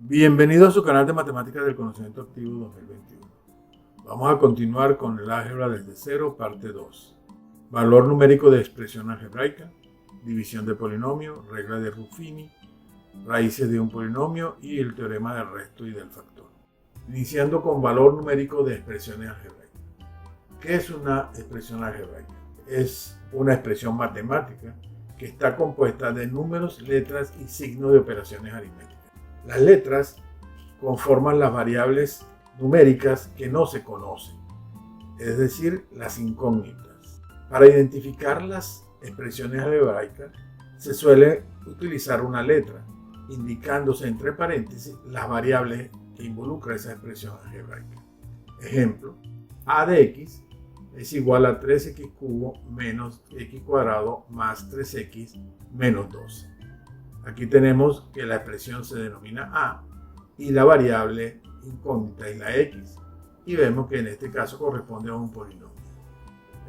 Bienvenido a su canal de Matemáticas del Conocimiento Activo 2021. Vamos a continuar con el álgebra desde cero, parte 2. Valor numérico de expresión algebraica, división de polinomio, regla de Ruffini, raíces de un polinomio y el teorema del resto y del factor. Iniciando con valor numérico de expresiones algebraicas. ¿Qué es una expresión algebraica? Es una expresión matemática que está compuesta de números, letras y signos de operaciones aritméticas. Las letras conforman las variables numéricas que no se conocen, es decir, las incógnitas. Para identificar las expresiones algebraicas se suele utilizar una letra, indicándose entre paréntesis las variables que involucra esa expresión algebraica. Ejemplo, a de x es igual a 3x cubo menos x cuadrado más 3x menos 12. Aquí tenemos que la expresión se denomina a y la variable incógnita es la x. Y vemos que en este caso corresponde a un polinomio.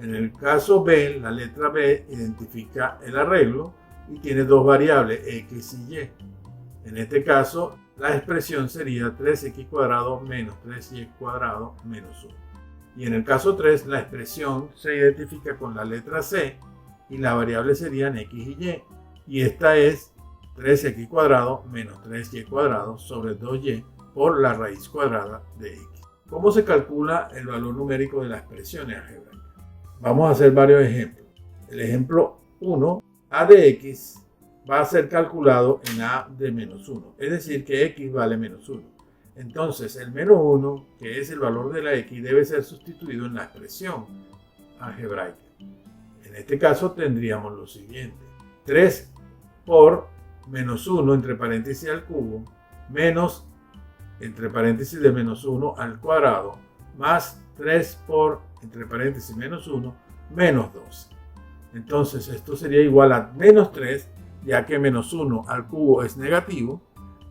En el caso b, la letra b identifica el arreglo y tiene dos variables, x y y. En este caso, la expresión sería 3x cuadrado menos 3y cuadrado menos 1. Y en el caso 3, la expresión se identifica con la letra c y las variables serían x y y. Y esta es 3x cuadrado menos 3y cuadrado sobre 2y por la raíz cuadrada de x. ¿Cómo se calcula el valor numérico de las expresiones algebraicas? Vamos a hacer varios ejemplos. El ejemplo 1, a de x va a ser calculado en a de menos 1, es decir, que x vale menos 1. Entonces, el menos 1, que es el valor de la x, debe ser sustituido en la expresión algebraica. En este caso tendríamos lo siguiente: 3 por menos 1 entre paréntesis al cubo, menos entre paréntesis de menos 1 al cuadrado, más 3 por entre paréntesis menos 1, menos 12. Entonces esto sería igual a menos 3, ya que menos 1 al cubo es negativo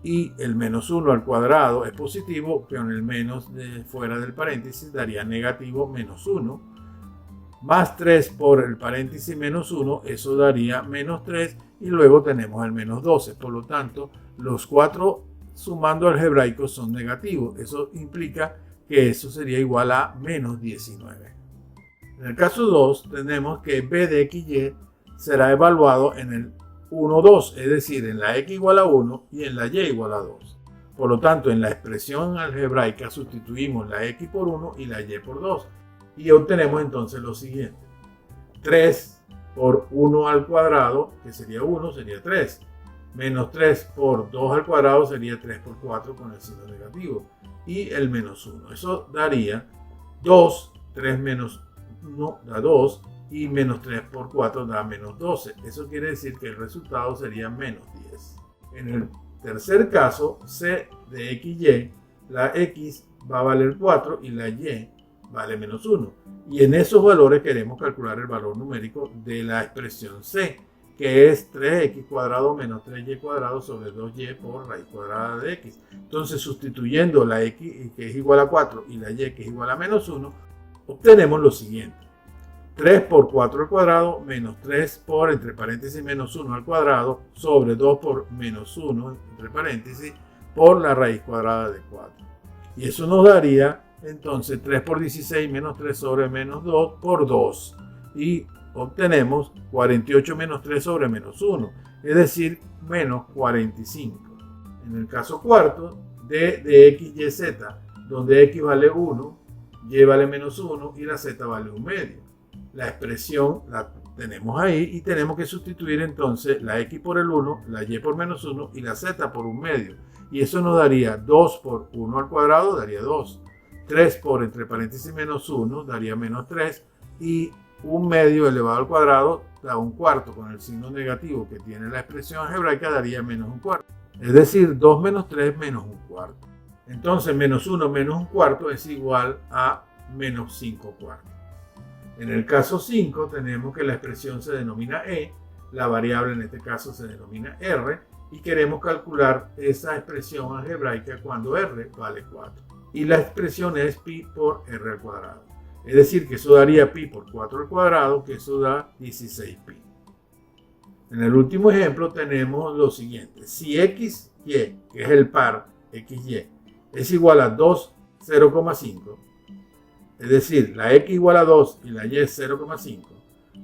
y el menos 1 al cuadrado es positivo, que con el menos de fuera del paréntesis daría negativo menos 1, más 3 por el paréntesis menos 1, eso daría menos 3, y luego tenemos el menos 12. Por lo tanto, los 4 sumando algebraicos son negativos. Eso implica que eso sería igual a menos 19. En el caso 2, tenemos que b de x y será evaluado en el 1, 2, es decir, en la x igual a 1 y en la y igual a 2. Por lo tanto, en la expresión algebraica sustituimos la x por 1 y la y por 2. Y obtenemos entonces lo siguiente: 3 por 1 al cuadrado, que sería 1, sería 3. Menos 3 por 2 al cuadrado sería 3 por 4 con el signo negativo. Y el menos 1. Eso daría 2, 3 menos 1 da 2. Y menos 3 por 4 da menos 12. Eso quiere decir que el resultado sería menos 10. En el tercer caso, c de x y, la x va a valer 4 y la y vale menos 1. Y en esos valores queremos calcular el valor numérico de la expresión c, que es 3x cuadrado menos 3y cuadrado sobre 2y por raíz cuadrada de x. Entonces, sustituyendo la x, que es igual a 4, y la y, que es igual a menos 1, obtenemos lo siguiente: 3 por 4 al cuadrado menos 3 por entre paréntesis menos 1 al cuadrado sobre 2 por menos 1 entre paréntesis por la raíz cuadrada de 4. Y eso nos daría entonces 3 por 16 menos 3 sobre menos 2 por 2. Y obtenemos 48 menos 3 sobre menos 1, es decir, menos 45. En el caso cuarto, d de x, y, z, donde x vale 1, y vale menos 1 y la z vale 1 medio. La expresión la tenemos ahí y tenemos que sustituir entonces la x por el 1, la y por menos 1 y la z por 1 medio. Y eso nos daría 2 por 1 al cuadrado, daría 2. 3 por entre paréntesis menos 1 daría menos 3 y 1 medio elevado al cuadrado da 1 cuarto, con el signo negativo que tiene la expresión algebraica daría menos 1 cuarto. Es decir, 2 menos 3 menos 1 cuarto. Entonces menos 1 menos 1 cuarto es igual a menos 5 cuartos. En el caso 5 tenemos que la expresión se denomina e, la variable en este caso se denomina r, y queremos calcular esa expresión algebraica cuando r vale 4. Y la expresión es pi por r al cuadrado. Es decir, que eso daría pi por 4 al cuadrado, que eso da 16pi. En el último ejemplo tenemos lo siguiente: si x, y, que es el par xy es igual a 2, 0,5, es decir, la x igual a 2 y la y es 0,5,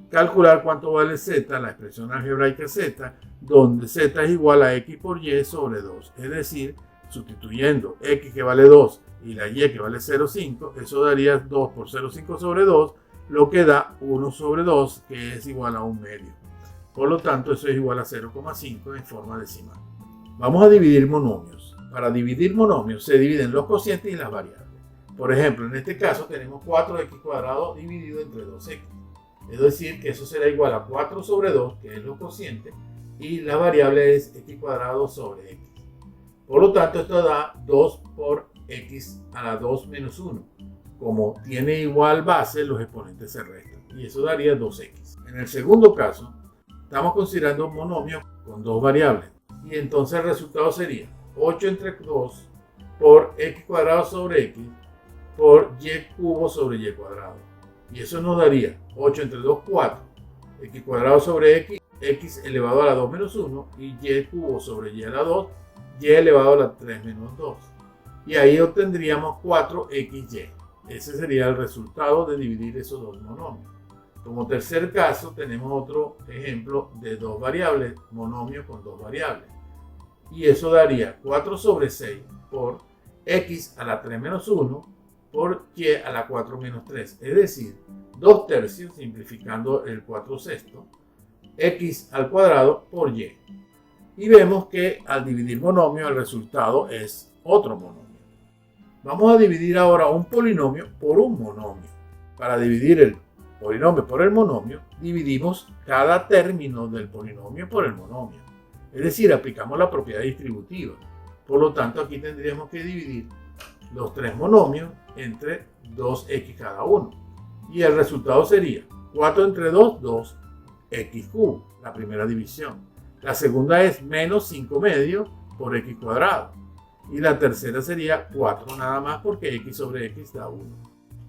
calcular cuánto vale z, la expresión algebraica z, donde z es igual a x por y sobre 2. Es decir, sustituyendo x que vale 2 y la y que vale 0,5, eso daría 2 por 0,5 sobre 2, lo que da 1 sobre 2, que es igual a 1 medio. Por lo tanto, eso es igual a 0,5 en forma decimal. Vamos a dividir monomios. Para dividir monomios se dividen los cocientes y las variables. Por ejemplo, en este caso tenemos 4x cuadrado dividido entre 2x. Es decir, que eso será igual a 4 sobre 2, que es lo cociente, y la variable es x cuadrado sobre x. Por lo tanto, esto da 2 por x a la 2 menos 1. Como tiene igual base, los exponentes se restan. Y eso daría 2x. En el segundo caso, estamos considerando un monomio con dos variables. Y entonces el resultado sería 8 entre 2 por x cuadrado sobre x por y cubo sobre y cuadrado. Y eso nos daría 8 entre 2, 4. X cuadrado sobre x, x elevado a la 2 menos 1. Y y cubo sobre y a la 2, y elevado a la 3 menos 2. Y ahí obtendríamos 4xy. Ese sería el resultado de dividir esos dos monomios. Como tercer caso, tenemos otro ejemplo de dos variables, monomio con dos variables. Y eso daría 4 sobre 6 por x a la 3 menos 1 por y a la 4 menos 3. Es decir, 2 tercios, simplificando el 4 sexto, x al cuadrado por y. Y vemos que al dividir monomio el resultado es otro monomio. Vamos a dividir ahora un polinomio por un monomio. Para dividir el polinomio por el monomio, dividimos cada término del polinomio por el monomio. Es decir, aplicamos la propiedad distributiva. Por lo tanto, aquí tendríamos que dividir los tres monomios entre 2x cada uno. Y el resultado sería 4 entre 2, 2, x cubo, la primera división. La segunda es menos 5 medio por x cuadrado. Y la tercera sería 4 nada más porque x sobre x da 1.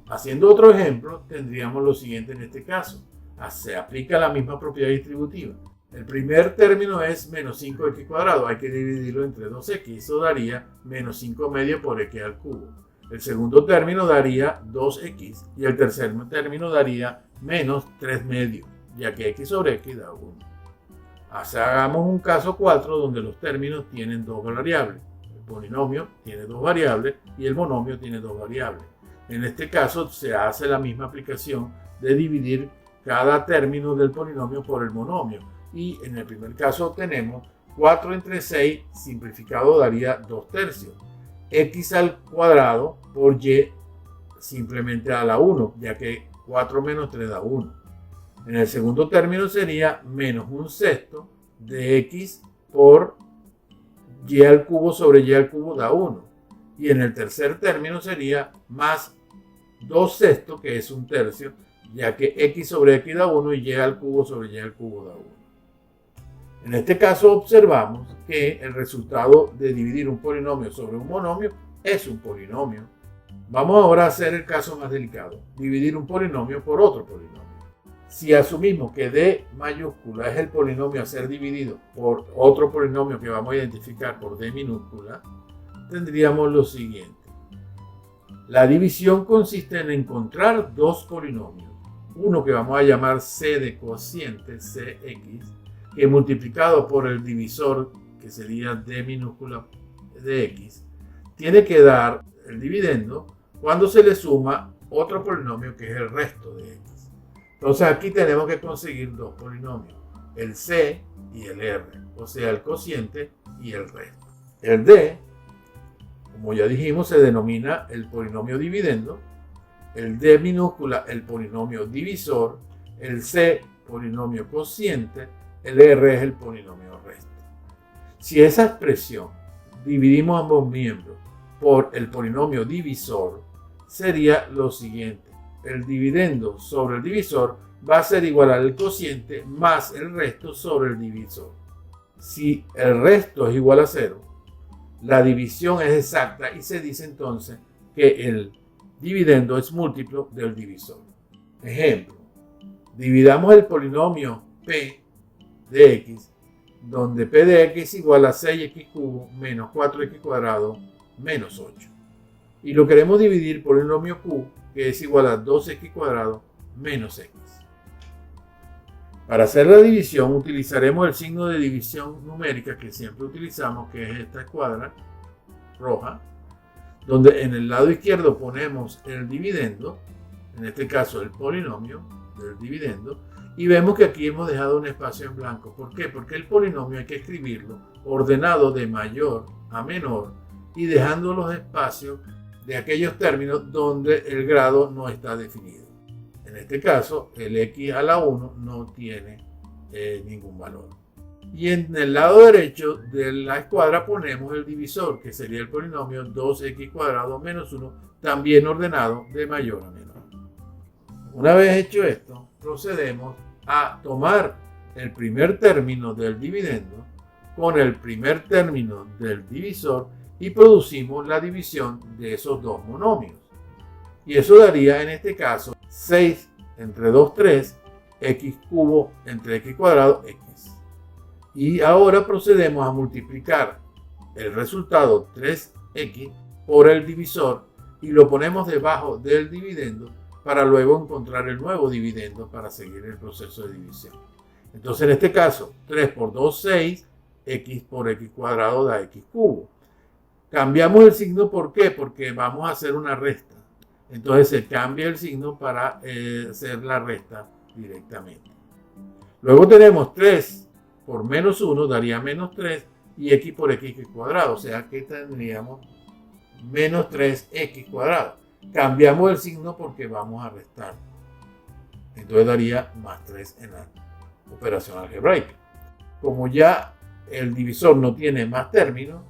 Haciendo otro ejemplo, tendríamos lo siguiente en este caso. Se aplica la misma propiedad distributiva. El primer término es menos 5x cuadrado. Hay que dividirlo entre 2x. Eso daría menos 5 medio por x al cubo. El segundo término daría 2x. Y el tercer término daría menos 3 medio, ya que x sobre x da 1. Hagamos un caso 4 donde los términos tienen dos variables. El polinomio tiene dos variables y el monomio tiene dos variables. En este caso se hace la misma aplicación de dividir cada término del polinomio por el monomio. Y en el primer caso tenemos 4 entre 6 simplificado daría 2 tercios. X al cuadrado por y simplemente a la 1, ya que 4 menos 3 da 1. En el segundo término sería menos 1 sexto de x por y al cubo sobre y al cubo da 1. Y en el tercer término sería más 2 sextos, que es 1 tercio, ya que x sobre x da 1 y y al cubo sobre y al cubo da 1. En este caso observamos que el resultado de dividir un polinomio sobre un monomio es un polinomio. Vamos ahora a hacer el caso más delicado, dividir un polinomio por otro polinomio. Si asumimos que d mayúscula es el polinomio a ser dividido por otro polinomio que vamos a identificar por d minúscula, tendríamos lo siguiente. La división consiste en encontrar dos polinomios. Uno que vamos a llamar c de cociente, cx, que multiplicado por el divisor, que sería d minúscula de x, tiene que dar el dividendo cuando se le suma otro polinomio que es el resto de x. Entonces aquí tenemos que conseguir dos polinomios, el c y el r, o sea, el cociente y el resto. El d, como ya dijimos, se denomina el polinomio dividendo, el d minúscula el polinomio divisor, el c polinomio cociente, el r es el polinomio resto. Si esa expresión dividimos ambos miembros por el polinomio divisor, sería lo siguiente. El dividendo sobre el divisor va a ser igual al cociente más el resto sobre el divisor. Si el resto es igual a 0, la división es exacta y se dice entonces que el dividendo es múltiplo del divisor. Ejemplo, dividamos el polinomio p de x, donde p de x es igual a 6x cubo menos 4x cuadrado menos 8. Y lo queremos dividir por el polinomio q, que es igual a 2x cuadrado menos x. Para hacer la división utilizaremos el signo de división numérica que siempre utilizamos, que es esta escuadra roja, donde en el lado izquierdo ponemos el dividendo, en este caso el polinomio del dividendo, y vemos que aquí hemos dejado un espacio en blanco. ¿Por qué? Porque el polinomio hay que escribirlo ordenado de mayor a menor y dejando los espacios de aquellos términos donde el grado no está definido. En este caso, el x a la 1 no tiene ningún valor. Y en el lado derecho de la escuadra ponemos el divisor, que sería el polinomio 2x cuadrado menos 1, también ordenado de mayor a menor. Una vez hecho esto, procedemos a tomar el primer término del dividendo con el primer término del divisor y producimos la división de esos dos monomios. Y eso daría en este caso 6 entre 2, 3, x cubo entre x cuadrado, x. Y ahora procedemos a multiplicar el resultado 3x por el divisor y lo ponemos debajo del dividendo para luego encontrar el nuevo dividendo para seguir el proceso de división. Entonces en este caso 3 por 2, 6, x por x cuadrado da x cubo. Cambiamos el signo, ¿por qué? Porque vamos a hacer una resta. Entonces se cambia el signo para hacer la resta directamente. Luego tenemos 3 por menos 1 daría menos 3 y x por x cuadrado. O sea que tendríamos menos 3x cuadrado. Cambiamos el signo porque vamos a restar. Entonces daría más 3 en la operación algebraica. Como ya el divisor no tiene más términos,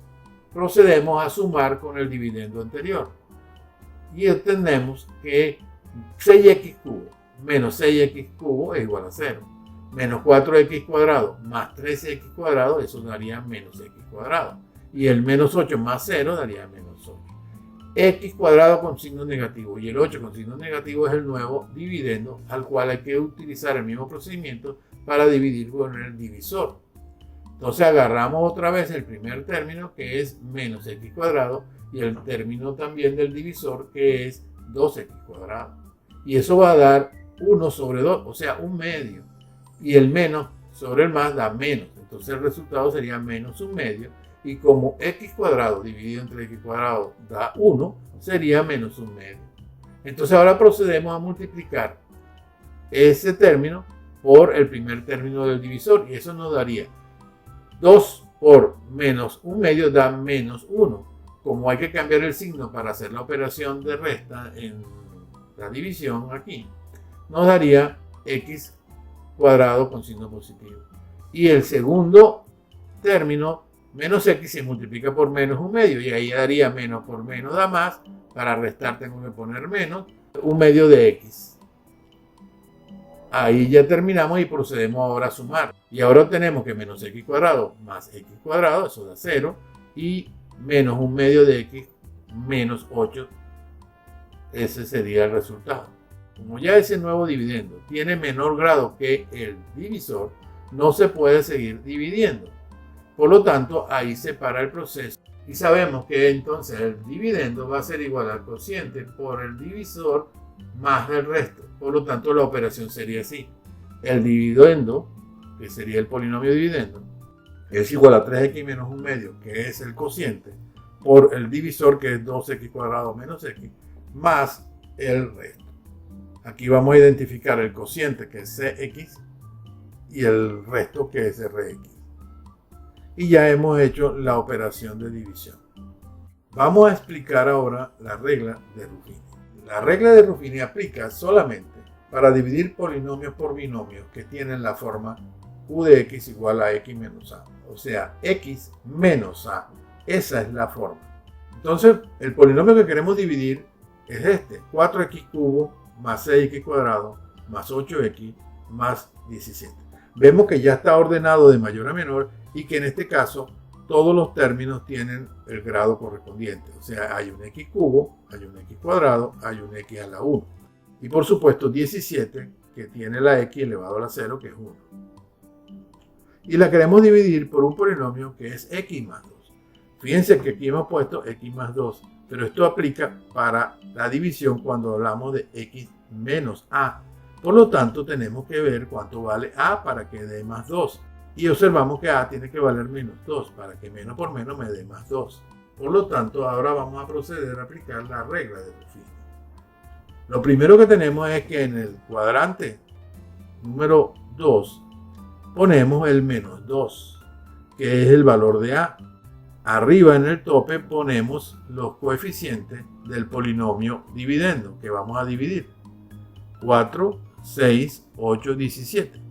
procedemos a sumar con el dividendo anterior. Y obtenemos que 6x cubo menos 6x cubo es igual a 0. Menos 4x cuadrado más 3x cuadrado, eso daría menos x cuadrado. Y el menos 8 más 0 daría menos 8. X cuadrado con signo negativo y el 8 con signo negativo es el nuevo dividendo al cual hay que utilizar el mismo procedimiento para dividir con el divisor. Entonces agarramos otra vez el primer término que es menos x cuadrado y el término también del divisor que es 2x cuadrado. Y eso va a dar 1 sobre 2, o sea, un medio. Y el menos sobre el más da menos. Entonces el resultado sería menos un medio. Y como x cuadrado dividido entre x cuadrado da 1, sería menos un medio. Entonces ahora procedemos a multiplicar ese término por el primer término del divisor. Y eso nos daría 2 por menos un medio da menos 1. Como hay que cambiar el signo para hacer la operación de resta en la división aquí, nos daría x cuadrado con signo positivo. Y el segundo término, menos x, se multiplica por menos un medio. Y ahí daría menos por menos da más. Para restar tengo que poner menos un medio de x. Ahí ya terminamos y procedemos ahora a sumar. Y ahora obtenemos que menos x cuadrado más x cuadrado, eso da 0. Y menos un medio de x menos 8. Ese sería el resultado. Como ya ese nuevo dividendo tiene menor grado que el divisor, no se puede seguir dividiendo. Por lo tanto, ahí se para el proceso. Y sabemos que entonces el dividendo va a ser igual al cociente por el divisor más el resto. Por lo tanto, la operación sería así. El dividendo, que sería el polinomio dividendo, es igual a 3x menos un medio, que es el cociente, por el divisor, que es 2x cuadrado menos x, más el resto. Aquí vamos a identificar el cociente, que es cx, y el resto, que es rx. Y ya hemos hecho la operación de división. Vamos a explicar ahora la regla de Ruffini. La regla de Ruffini aplica solamente para dividir polinomios por binomios que tienen la forma q de x igual a x menos a. O sea, x menos a. Esa es la forma. Entonces, el polinomio que queremos dividir es este. 4x cubo más 6x cuadrado más 8x más 17. Vemos que ya está ordenado de mayor a menor y que en este caso todos los términos tienen el grado correspondiente. O sea, hay un x cubo, hay un x cuadrado, hay un x a la 1. Y por supuesto 17, que tiene la x elevado a la 0, que es 1. Y la queremos dividir por un polinomio que es x más 2. Fíjense que aquí hemos puesto x más 2, pero esto aplica para la división cuando hablamos de x menos a. Por lo tanto, tenemos que ver cuánto vale a para que dé más 2. Y observamos que a tiene que valer menos 2 para que menos por menos me dé más 2. Por lo tanto, ahora vamos a proceder a aplicar la regla de Ruffini. Lo primero que tenemos es que en el cuadrante número 2 ponemos el menos 2, que es el valor de a. Arriba en el tope ponemos los coeficientes del polinomio dividendo, que vamos a dividir. 4, 6, 8, 17.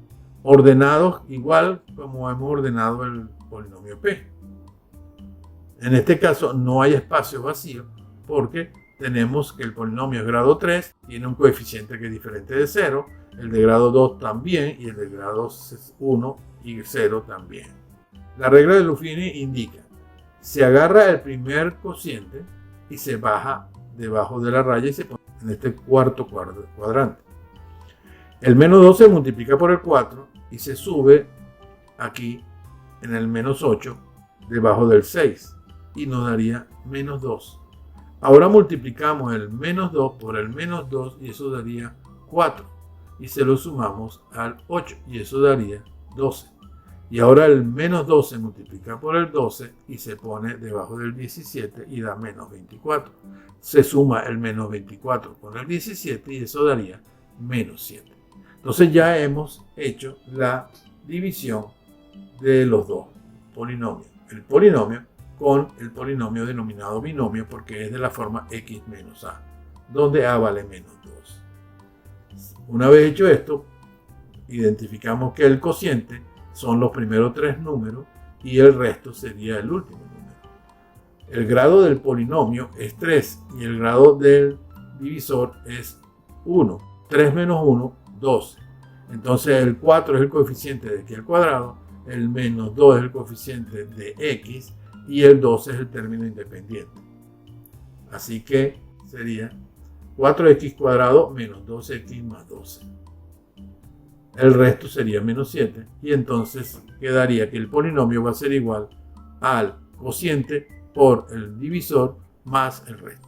Ordenados igual como hemos ordenado el polinomio p. En este caso no hay espacio vacío porque tenemos que el polinomio es grado 3, tiene un coeficiente que es diferente de 0, el de grado 2 también y el de grado 1 y 0 también. La regla de Ruffini indica: se agarra el primer cociente y se baja debajo de la raya y se pone en este cuarto cuadrante. El menos 2 se multiplica por el 4 y se sube aquí en el menos 8 debajo del 6 y nos daría menos 2. Ahora multiplicamos el menos 2 por el menos 2 y eso daría 4 y se lo sumamos al 8 y eso daría 12. Y ahora el menos 2 se multiplica por el 12 y se pone debajo del 17 y da menos 24. Se suma el menos 24 con el 17 y eso daría menos 7. Entonces ya hemos hecho la división de los dos polinomios. El polinomio con el polinomio denominado binomio porque es de la forma x menos a, donde a vale menos 2. Una vez hecho esto, identificamos que el cociente son los primeros 3 números y el resto sería el último número. El grado del polinomio es 3 y el grado del divisor es 1. 3 menos 1, 12. Entonces el 4 es el coeficiente de x al cuadrado, el menos 2 es el coeficiente de x y el 12 es el término independiente. Así que sería 4x cuadrado menos 2x más 12. El resto sería menos 7 y entonces quedaría que el polinomio va a ser igual al cociente por el divisor más el resto.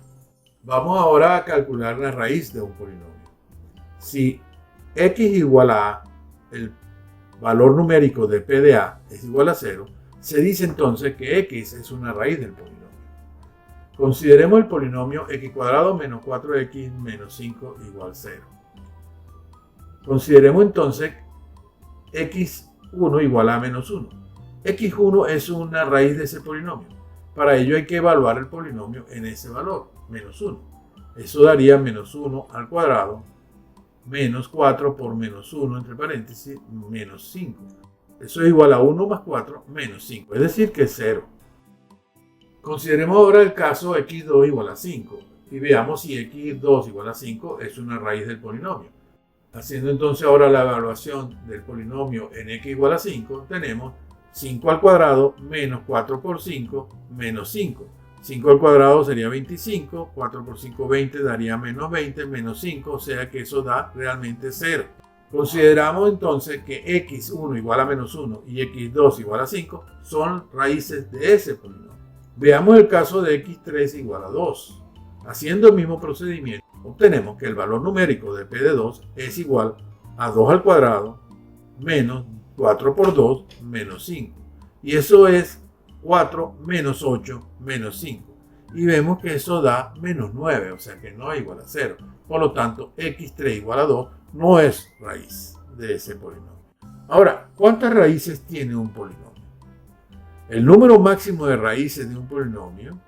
Vamos ahora a calcular la raíz de un polinomio. Si x igual a el valor numérico de p de a es igual a 0, se dice entonces que x es una raíz del polinomio. Consideremos el polinomio x cuadrado menos 4x menos 5 igual 0. Consideremos entonces x1 igual a menos 1. x1 es una raíz de ese polinomio. Para ello hay que evaluar el polinomio en ese valor, menos 1. Eso daría menos 1 al cuadrado menos 4 por menos 1 entre paréntesis menos 5. Eso es igual a 1 más 4 menos 5, es decir que es 0. Consideremos ahora el caso x2 igual a 5 y veamos si x2 igual a 5 es una raíz del polinomio. Haciendo entonces ahora la evaluación del polinomio en x igual a 5, tenemos 5 al cuadrado menos 4 por 5 menos 5. 5 al cuadrado sería 25, 4 por 5, 20, daría menos 20, menos 5, o sea que eso da realmente 0. Consideramos entonces que x1 igual a menos 1 y x2 igual a 5 son raíces de ese polinomio. Veamos el caso de x3 igual a 2. Haciendo el mismo procedimiento, obtenemos que el valor numérico de p de 2 es igual a 2 al cuadrado menos 4 por 2 menos 5. Y eso es 4 menos 8 menos 5. Y vemos que eso da menos 9, o sea que no es igual a 0. Por lo tanto, x3 igual a 2 no es raíz de ese polinomio. Ahora, ¿cuántas raíces tiene un polinomio? El número máximo de raíces de un polinomio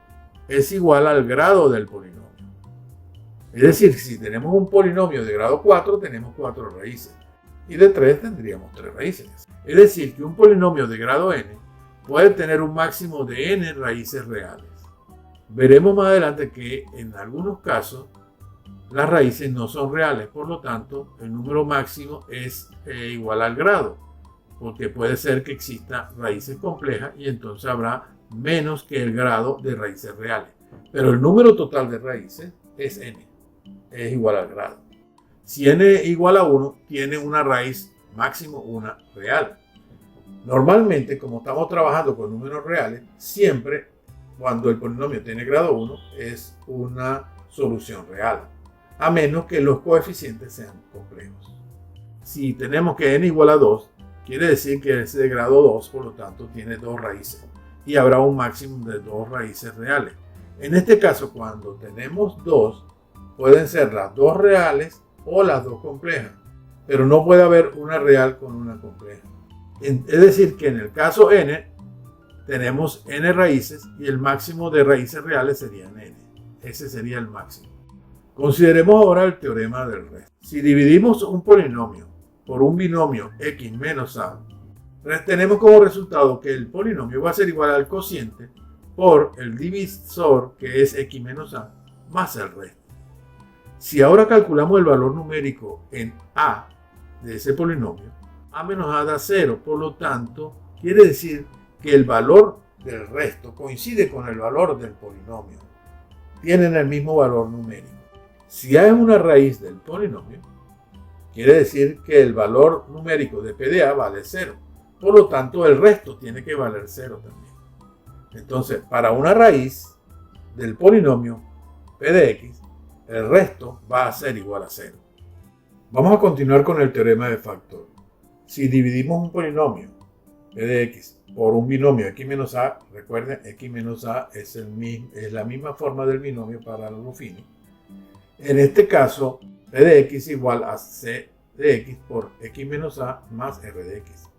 es igual al grado del polinomio. Es decir, si tenemos un polinomio de grado 4, tenemos 4 raíces. Y de 3 tendríamos 3 raíces. Es decir, que un polinomio de grado n puede tener un máximo de n raíces reales. Veremos más adelante que en algunos casos las raíces no son reales, por lo tanto el número máximo es igual al grado, porque puede ser que exista raíces complejas y entonces habrá menos que el grado de raíces reales. Pero el número total de raíces es n, es igual al grado. Si n igual a 1, tiene una raíz máximo, una real. Normalmente, como estamos trabajando con números reales, siempre cuando el polinomio tiene grado 1, es una solución real, a menos que los coeficientes sean complejos. Si tenemos que n igual a 2, quiere decir que es de grado 2, por lo tanto tiene 2 raíces y habrá un máximo de 2 raíces reales. En este caso, cuando tenemos 2, pueden ser las 2 reales o las 2 complejas, pero no puede haber una real con una compleja. Es decir, que en el caso n, tenemos n raíces y el máximo de raíces reales sería n. Ese sería el máximo. Consideremos ahora el teorema del resto. Si dividimos un polinomio por un binomio x menos a, tenemos como resultado que el polinomio va a ser igual al cociente por el divisor, que es x menos a, más el resto. Si ahora calculamos el valor numérico en a de ese polinomio, a menos a da 0, por lo tanto, quiere decir que el valor del resto coincide con el valor del polinomio. Tienen el mismo valor numérico. Si a es una raíz del polinomio, quiere decir que el valor numérico de p de a vale 0. Por lo tanto, el resto tiene que valer 0 también. Entonces, para una raíz del polinomio p de x, el resto va a ser igual a 0. Vamos a continuar con el teorema de factor. Si dividimos un polinomio p de x por un binomio x menos a, recuerden, x menos a es la misma forma del binomio para los Ruffini. En este caso, p de x igual a c de x por x menos a más r de x.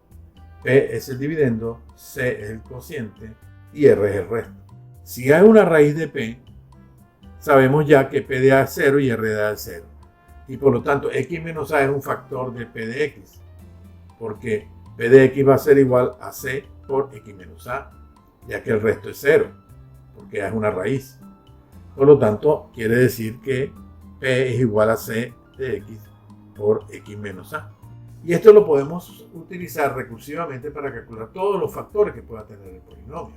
P es el dividendo, c es el cociente y r es el resto. Si hay una raíz de p, sabemos ya que p de a es 0 y r de a es 0. Y por lo tanto, x menos a es un factor de p de x, porque p de x va a ser igual a c por x menos a, ya que el resto es 0, porque es una raíz. Por lo tanto, quiere decir que p es igual a c de x por x menos a. Y esto lo podemos utilizar recursivamente para calcular todos los factores que pueda tener el polinomio.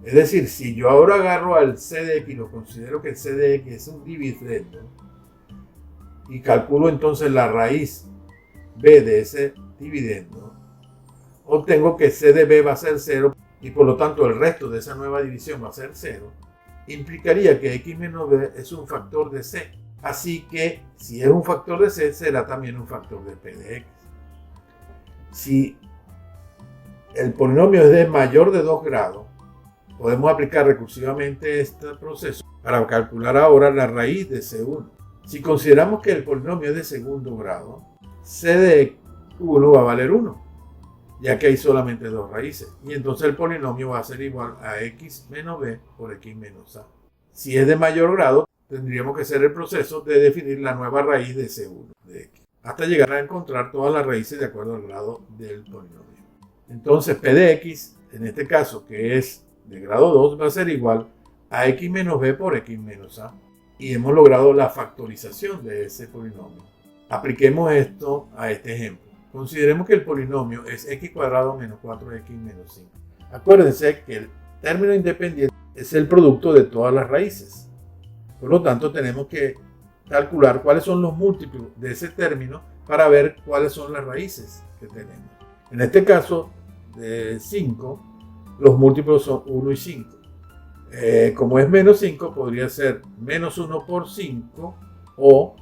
Es decir, si yo ahora agarro al c de x y lo considero que el c de x es un dividendo, y calculo entonces la raíz b de ese dividendo, obtengo que c de b va a ser 0 y por lo tanto el resto de esa nueva división va a ser 0. Implicaría que x menos b es un factor de c. Así que si es un factor de c, será también un factor de p de x. Si el polinomio es de mayor de 2 grados, podemos aplicar recursivamente este proceso para calcular ahora la raíz de c1. Si consideramos que el polinomio es de segundo grado, c de 1 va a valer 1, ya que hay solamente 2 raíces. Y entonces el polinomio va a ser igual a x menos b por x menos a. Si es de mayor grado, tendríamos que hacer el proceso de definir la nueva raíz de c1 de x, hasta llegar a encontrar todas las raíces de acuerdo al grado del polinomio. Entonces p de x, en este caso que es de grado 2, va a ser igual a x menos b por x menos a. Y hemos logrado la factorización de ese polinomio. Apliquemos esto a este ejemplo. Consideremos que el polinomio es x cuadrado menos 4x menos 5. Acuérdense que el término independiente es el producto de todas las raíces. Por lo tanto, tenemos que calcular cuáles son los múltiplos de ese término para ver cuáles son las raíces que tenemos. En este caso, de 5, los múltiplos son 1 y 5. Como es menos 5, podría ser menos 1 por 5 o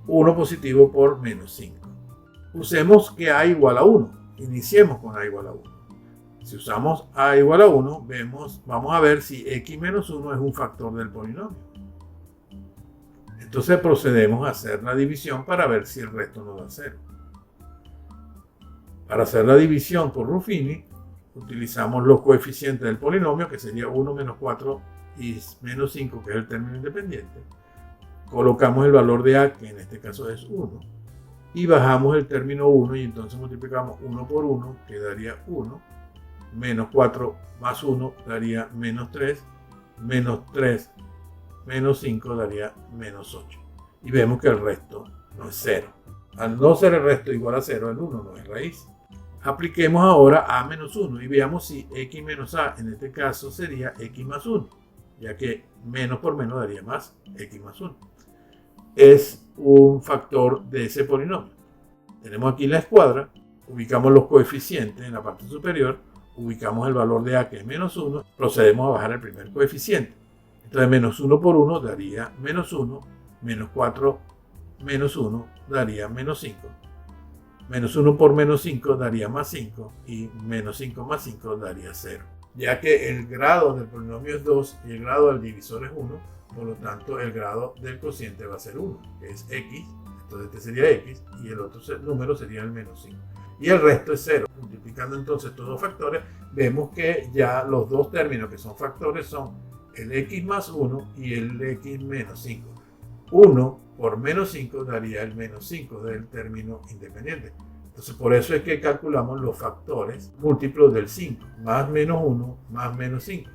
1 positivo por menos 5. Usemos que a igual a 1. Iniciemos con a igual a 1. Si usamos a igual a 1, vamos a ver si x menos 1 es un factor del polinomio. Entonces procedemos a hacer la división para ver si el resto nos da 0. Para hacer la división por Ruffini, utilizamos los coeficientes del polinomio, que sería 1 menos 4 y menos 5, que es el término independiente. Colocamos el valor de a, que en este caso es 1, y bajamos el término 1 y entonces multiplicamos 1 por 1, que daría 1, menos 4 más 1 daría menos 3, menos 3 menos 5 daría menos 8. Y vemos que el resto no es 0. Al no ser el resto igual a 0, el 1 no es raíz. Apliquemos ahora a menos 1 y veamos si x menos a en este caso sería x más 1, ya que menos por menos daría más x más 1. Es un factor de ese polinomio. Tenemos aquí la escuadra, ubicamos los coeficientes en la parte superior, ubicamos el valor de a, que es menos 1, procedemos a bajar el primer coeficiente. Entonces menos 1 por 1 daría menos 1, menos 4 menos 1 daría menos 5, menos 1 por menos 5 daría más 5 y menos 5 más 5 daría 0. Ya que el grado del polinomio es 2 y el grado del divisor es 1, por lo tanto el grado del cociente va a ser 1, que es x, entonces este sería x y el otro número sería el menos 5. Y el resto es 0. Multiplicando entonces estos dos factores, vemos que ya los dos términos que son factores son el x más 1 y el x menos 5. 1 por menos 5 daría el menos 5 del término independiente. Entonces por eso es que calculamos los factores múltiplos del 5, más menos 1 más menos 5.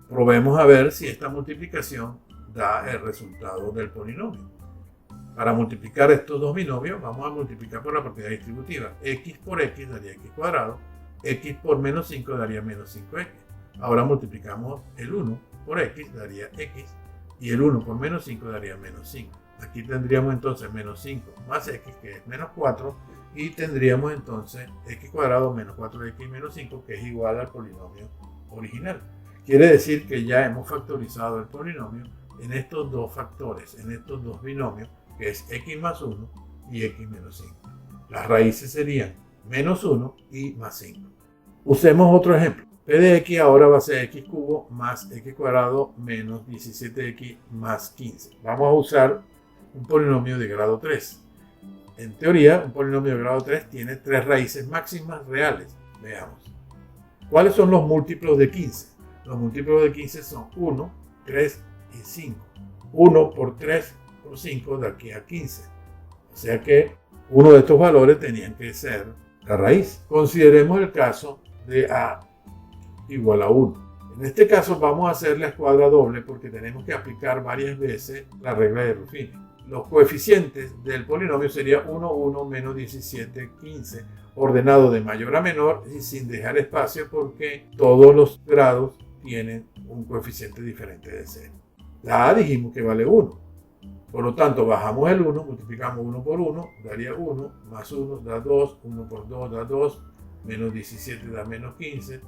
Probemos a ver si esta multiplicación da el resultado del polinomio. Para multiplicar estos dos binomios, vamos a multiplicar por la propiedad distributiva. X por x daría x cuadrado, x por menos 5 daría menos 5x. Ahora multiplicamos el 1 por x, daría x, y el 1 por menos 5 daría menos 5. Aquí tendríamos entonces menos 5 más x, que es menos 4, y tendríamos entonces x cuadrado menos 4x menos 5, que es igual al polinomio original. Quiere decir que ya hemos factorizado el polinomio en estos dos factores, en estos dos binomios, que es x más 1 y x menos 5. Las raíces serían menos 1 y más 5. Usemos otro ejemplo. P de x ahora va a ser x cubo más x cuadrado menos 17x más 15. Vamos a usar un polinomio de grado 3. En teoría, un polinomio de grado 3 tiene 3 raíces máximas reales. Veamos. ¿Cuáles son los múltiplos de 15? Los múltiplos de 15 son 1, 3 y 5. 1 por 3 por 5 de aquí a 15. O sea que uno de estos valores tenían que ser la raíz. Consideremos el caso de a igual a 1. En este caso vamos a hacer la escuadra doble porque tenemos que aplicar varias veces la regla de Ruffini. Los coeficientes del polinomio serían 1, 1, menos 17, 15, ordenado de mayor a menor y sin dejar espacio porque todos los grados tienen un coeficiente diferente de 0. La a dijimos que vale 1. Por lo tanto, bajamos el 1, multiplicamos 1 por 1, daría 1, más 1 da 2, 1 por 2 da 2, menos 17 da menos 15,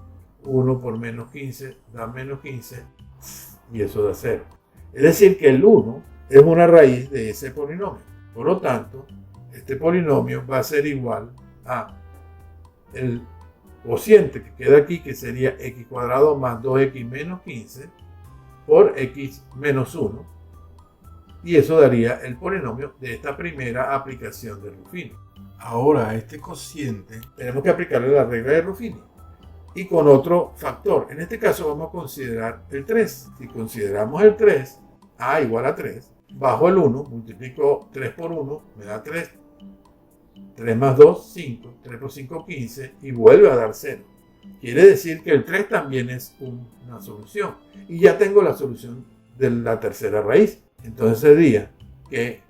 1 por menos 15 da menos 15, y eso da 0. Es decir, que el 1 es una raíz de ese polinomio. Por lo tanto, este polinomio va a ser igual a el cociente que queda aquí, que sería x cuadrado más 2x menos 15 por x menos 1. Y eso daría el polinomio de esta primera aplicación de Ruffini. Ahora a este cociente tenemos que aplicarle la regla de Ruffini. Y con otro factor. En este caso vamos a considerar el 3. Si consideramos el 3, a igual a 3, bajo el 1, multiplico 3 por 1, me da 3. 3 más 2, 5. 3 por 5, 15. Y vuelve a dar 0. Quiere decir que el 3 también es una solución. Y ya tengo la solución de la tercera raíz. Entonces sería que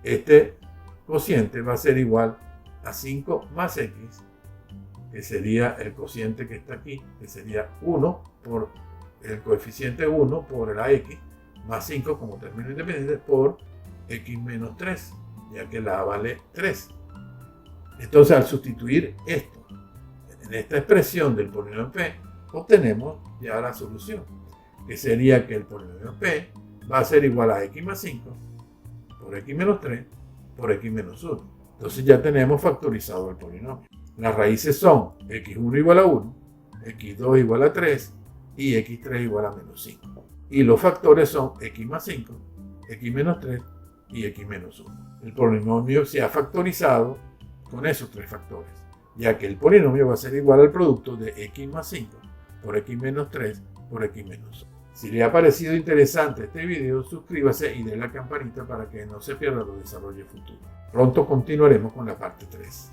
este cociente va a ser igual a 5 más x, que sería el cociente que está aquí, que sería 1 por el coeficiente 1 por la x, más 5 como término independiente por x menos 3, ya que la a vale 3. Entonces al sustituir esto en esta expresión del polinomio p, obtenemos ya la solución, que sería que el polinomio p va a ser igual a x más 5 por x menos 3 por x menos 1. Entonces ya tenemos factorizado el polinomio. Las raíces son x1 igual a 1, x2 igual a 3 y x3 igual a menos 5. Y los factores son x más 5, x menos 3 y x menos 1. El polinomio se ha factorizado con esos tres factores, ya que el polinomio va a ser igual al producto de x más 5 por x menos 3 por x menos 1. Si le ha parecido interesante este video, suscríbase y dé la campanita para que no se pierda los desarrollos futuros. Pronto continuaremos con la parte 3.